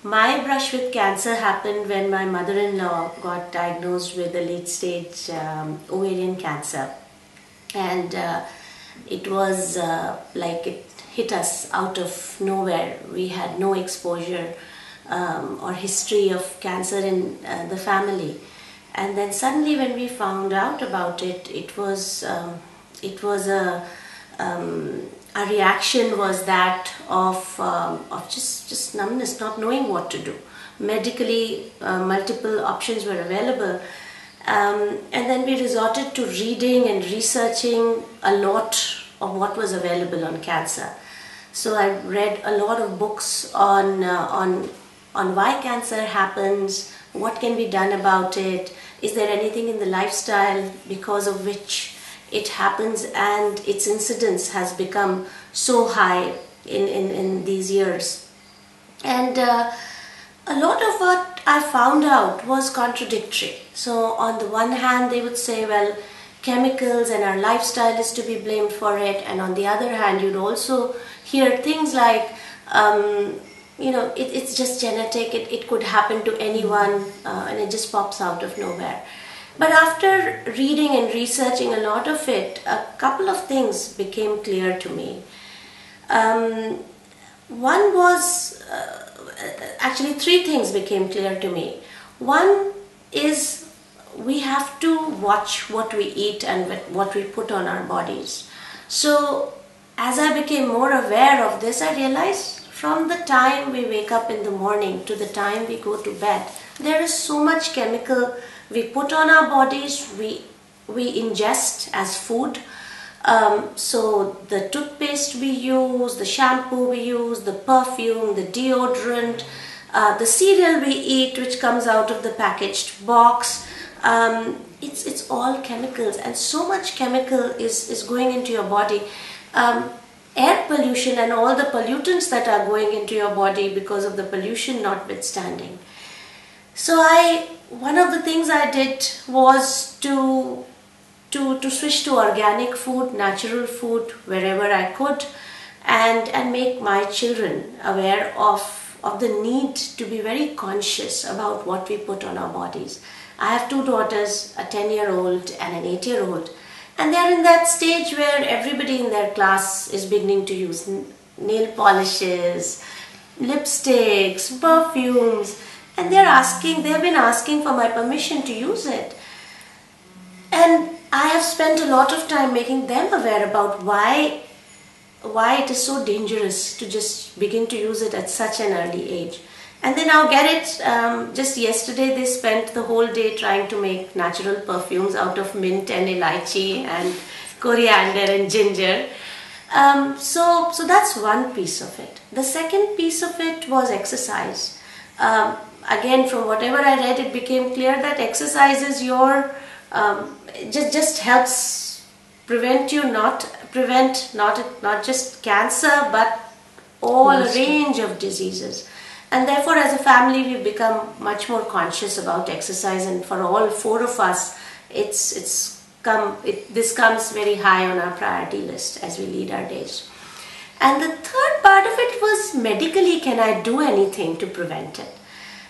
My brush with cancer happened when my mother-in-law got diagnosed with a late-stage ovarian cancer, and it was like it hit us out of nowhere. We had no exposure or history of cancer in the family, and then suddenly when we found out about it, it was our reaction was that of just numbness, not knowing what to do. Medically, multiple options were available, and then we resorted to reading and researching a lot of what was available on cancer. So I read a lot of books on why cancer happens, what can be done about it, is there anything in the lifestyle because of which it happens, and its incidence has become so high in these years. And a lot of what I found out was contradictory. So on the one hand, they would say, well, chemicals and our lifestyle is to be blamed for it, and on the other hand, you'd also hear things like, it's just genetic, it could happen to anyone, and it just pops out of nowhere. But after reading and researching a lot of it, a couple of things became clear to me. One was, actually 3 things became clear to me. One is we have to watch what we eat and what we put on our bodies. So as I became more aware of this, I realized from the time we wake up in the morning to the time we go to bed, there is so much chemical we put on our bodies, we ingest as food. So the toothpaste we use, the shampoo we use, the perfume, the deodorant, the cereal we eat which comes out of the packaged box, it's all chemicals, and so much chemical is going into your body. Air pollution and all the pollutants that are going into your body because of the pollution notwithstanding. So one of the things I did was to switch to organic food, natural food wherever I could, and make my children aware of the need to be very conscious about what we put on our bodies. I have 2 daughters, a 10-year-old and an 8-year-old, and they are in that stage where everybody in their class is beginning to use nail polishes, lipsticks, perfumes, and they've been asking for my permission to use it. And I have spent a lot of time making them aware about why it is so dangerous to just begin to use it at such an early age. And they now get it. Just yesterday they spent the whole day trying to make natural perfumes out of mint and elaichi and coriander and ginger. So that's one piece of it. The second piece of it was exercise. Again, from whatever I read, it became clear that exercise is just helps prevent you, not just cancer, but a range of diseases. And therefore, as a family, we've become much more conscious about exercise, and for all 4 of us, this comes very high on our priority list as we lead our days. And the third part of it was, medically, can I do anything to prevent it?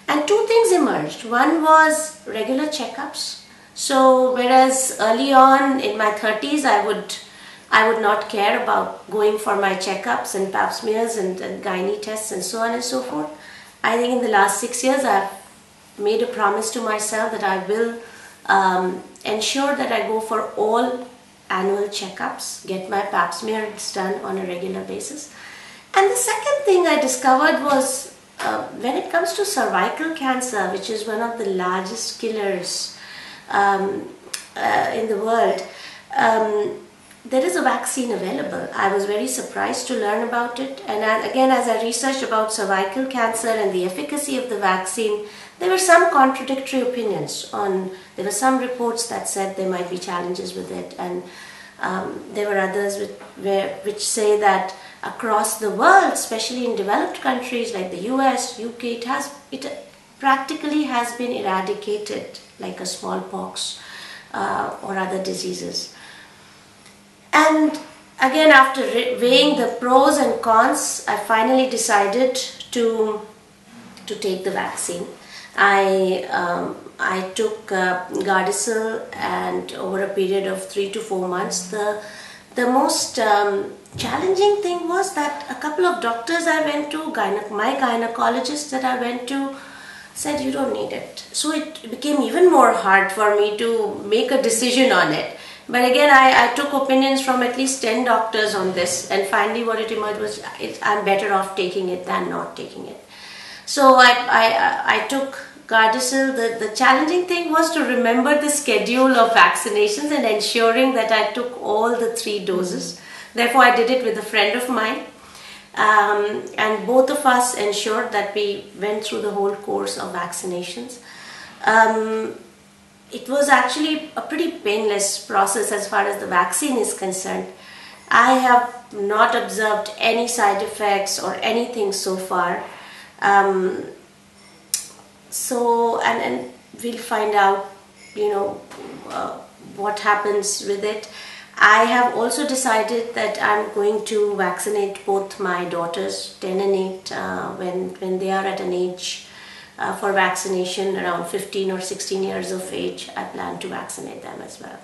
And 2 things emerged. One was regular checkups. So whereas early on in my 30s, I would not care about going for my checkups and pap smears and gynae tests and so on and so forth, I think in the last 6 years I've made a promise to myself that I will ensure that I go for all annual checkups, get my pap smears done on a regular basis. And the second thing I discovered was, when it comes to cervical cancer, which is one of the largest killers in the world, there is a vaccine available. I was very surprised to learn about it, and again, as I researched about cervical cancer and the efficacy of the vaccine, there were some contradictory opinions there were some reports that said there might be challenges with it, and there were others which say that across the world, especially in developed countries like the US, UK, it practically has been eradicated like a smallpox or other diseases. And again, after weighing the pros and cons, I finally decided to to take the vaccine. I took Gardasil, and over a period of 3 to 4 months, the most challenging thing was that a couple of doctors I went to, my gynecologist that I went to, said you don't need it. So it became even more hard for me to make a decision on it. But again, I took opinions from at least 10 doctors on this, and finally what it emerged was I'm better off taking it than not taking it. So I took Gardasil. The challenging thing was to remember the schedule of vaccinations and ensuring that I took all the 3 doses. Therefore, I did it with a friend of mine. And both of us ensured that we went through the whole course of vaccinations. It was actually a pretty painless process as far as the vaccine is concerned. I have not observed any side effects or anything so far. And we'll find out, what happens with it. I have also decided that I'm going to vaccinate both my daughters, 10 and 8, when they are at an age for vaccination around 15 or 16 years of age. I plan to vaccinate them as well.